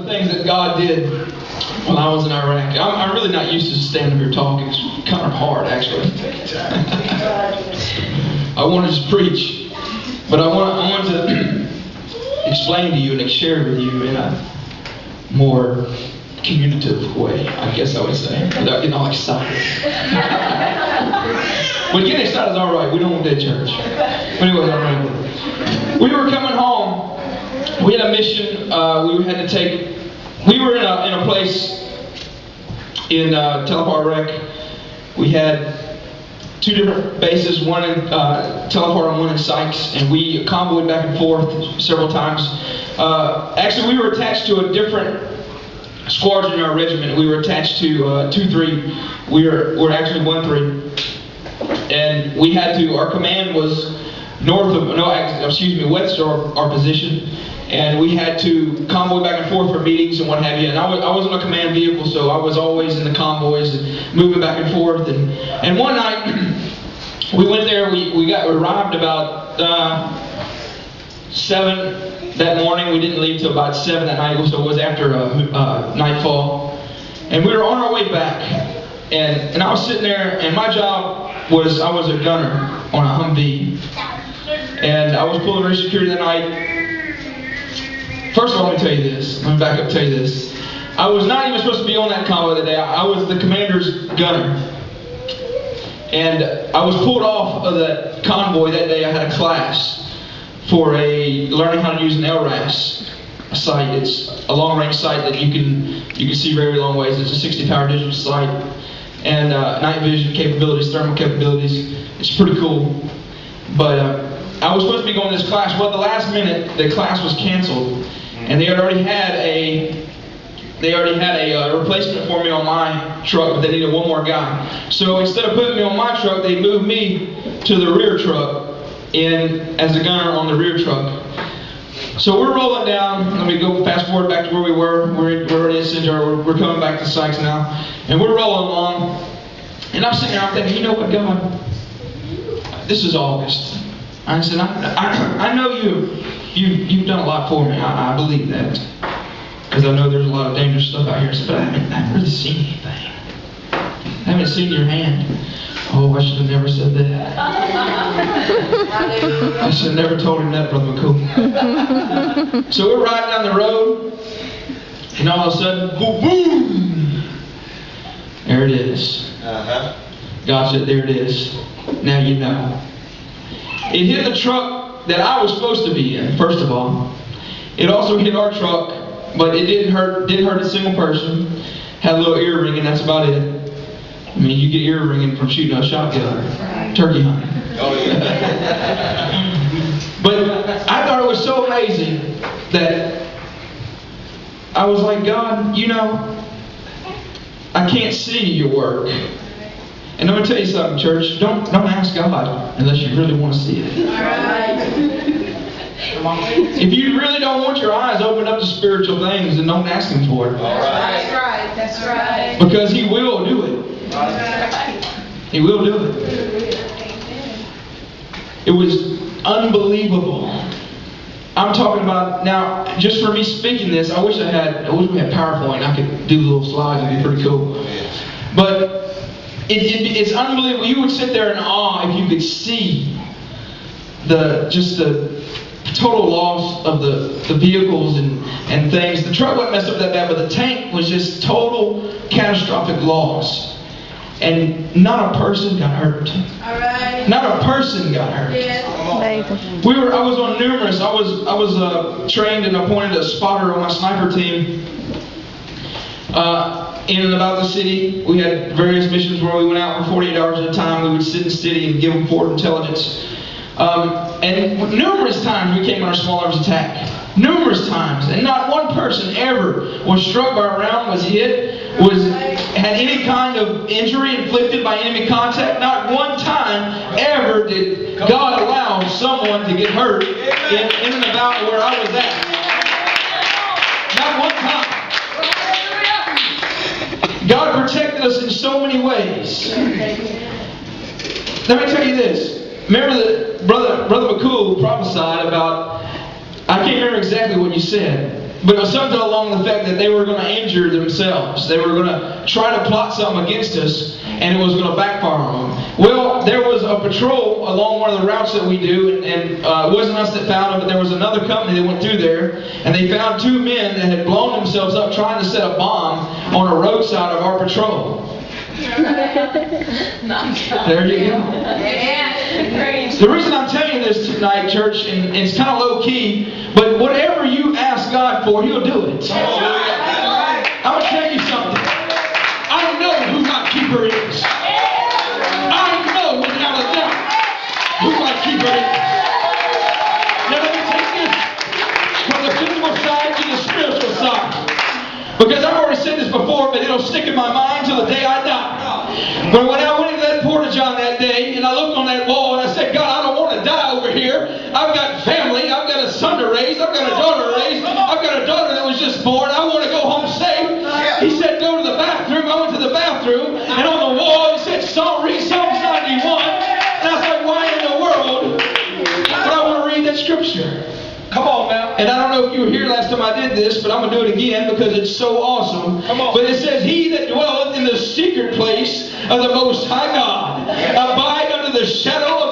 things that God did while I was in Iraq. I'm really not used to standing up here talking. It's kind of hard, actually. I want to just preach, but I want to explain to you and share with you in a more communicative way, I guess I would say, without getting all excited. But getting excited is all right. We don't want that church. But anyway, all right. We were coming home. We had a mission. We were in a place in Tel Afar, Iraq. We had 2 different bases, one in Tel Afar and one in Sykes, and we convoyed back and forth several times. Actually, we were attached to a different squadron in our regiment. We were attached to 2-3. We're actually 1-3, and we had to. Our command was west of our position, and we had to convoy back and forth for meetings and what have you. And I was in a command vehicle, so I was always in the convoys and moving back and forth. And one night we went there. We arrived about 7 that morning. We didn't leave till about 7 that night, so it was after nightfall. And we were on our way back, and I was sitting there, and my job was I was a gunner on a Humvee, and I was pulling rear security that night. First of all, let me tell you this. Let me back up and tell you this. I was not even supposed to be on that convoy that day. I was the commander's gunner. And I was pulled off of that convoy that day. I had a class for learning how to use an LRAS sight. It's a long-range sight that you can see very long ways. It's a 60-power digital sight. And night vision capabilities, thermal capabilities. It's pretty cool. But I was supposed to be going to this class. Well, at the last minute, the class was canceled. And they already had a replacement for me on my truck, but they needed one more guy. So instead of putting me on my truck, they moved me to the rear truck as a gunner on the rear truck. So we're rolling down. Let me go fast forward back to where we were. We're already in Sinjar. We're coming back to Sykes now. And we're rolling along. And I'm sitting there, I'm thinking, you know what, God? This is August. I said, I know you've done a lot for me. I believe that. Because I know there's a lot of dangerous stuff out here. But I haven't really seen anything. I haven't seen your hand. Oh, I should have never said that. I should have never told him that, Brother McCool. So we're riding down the road, and all of a sudden, boom, boom! There it is. God said, there it is. Now you know. It hit the truck that I was supposed to be in, first of all. It also hit our truck, but it didn't hurt a single person. Had a little ear ringing, that's about it. I mean, you get ear ringing from shooting a shotgun, turkey hunting. Oh, yeah. But I thought it was so amazing that I was like, God, you know, I can't see your work. And I'm going to tell you something, church. Don't ask God unless you really want to see it. All right. If you really don't want your eyes opened up to spiritual things, then don't ask Him for it. All right. That's right. That's right. Because He will do it. He will do it. It was unbelievable. I'm talking about now. Just for me speaking this, I wish we had PowerPoint. I could do little slides. It'd be pretty cool. But it's unbelievable. You would sit there in awe if you could see the total loss of the vehicles and things. The truck wasn't messed up that bad, but the tank was just total catastrophic loss. And not a person got hurt. All right. Not a person got hurt. Yeah. I was on numerous. I was trained and appointed a spotter on my sniper team. In and about the city, we had various missions where we went out for 48 hours at a time. We would sit in the city and give them forward intelligence. And numerous times we came on a small arms attack. Numerous times. And not one person ever was struck by a round, was hit, had any kind of injury inflicted by enemy contact. Not one time ever did God allow someone to get hurt in and about where I was at. Not one time. God protected us in so many ways. Let me tell you this. Remember that Brother McCool prophesied about, I can't remember exactly what you said, But it was something along the fact that they were going to injure themselves. They were going to try to plot something against us, and it was going to backfire on them. Well, there was a patrol along one of the routes that we do, and it wasn't us that found them, but there was another company that went through there, and they found two men that had blown themselves up trying to set a bomb on a roadside of our patrol. There you go. The reason I'm telling you this tonight, church, and it's kind of low key, but whatever you ask God for, He'll do it. I'm going to tell you something. I know who my keeper is. I know without a doubt who my keeper is. Now let me take this from the physical side to the spiritual side. Because I've already said this before, but it'll stick in my mind till the day I die. But when I went into that porta-john that day, and I looked on that wall, and I said, God, I don't want to die over here. I've got family. I've got a son to raise. I've got a daughter to raise. I've got a daughter that was just born. I want to go home safe. He said, go to the bathroom. I went to the bathroom, and on the wall, he said, read Psalms 91. And I said, why in the world would I want to read that scripture? Come on now. And I don't know if you were here last time I did this, but I'm going to do it again because it's so awesome. Come on. But it says, he that dwelleth in the secret place of the Most High God abide under the shadow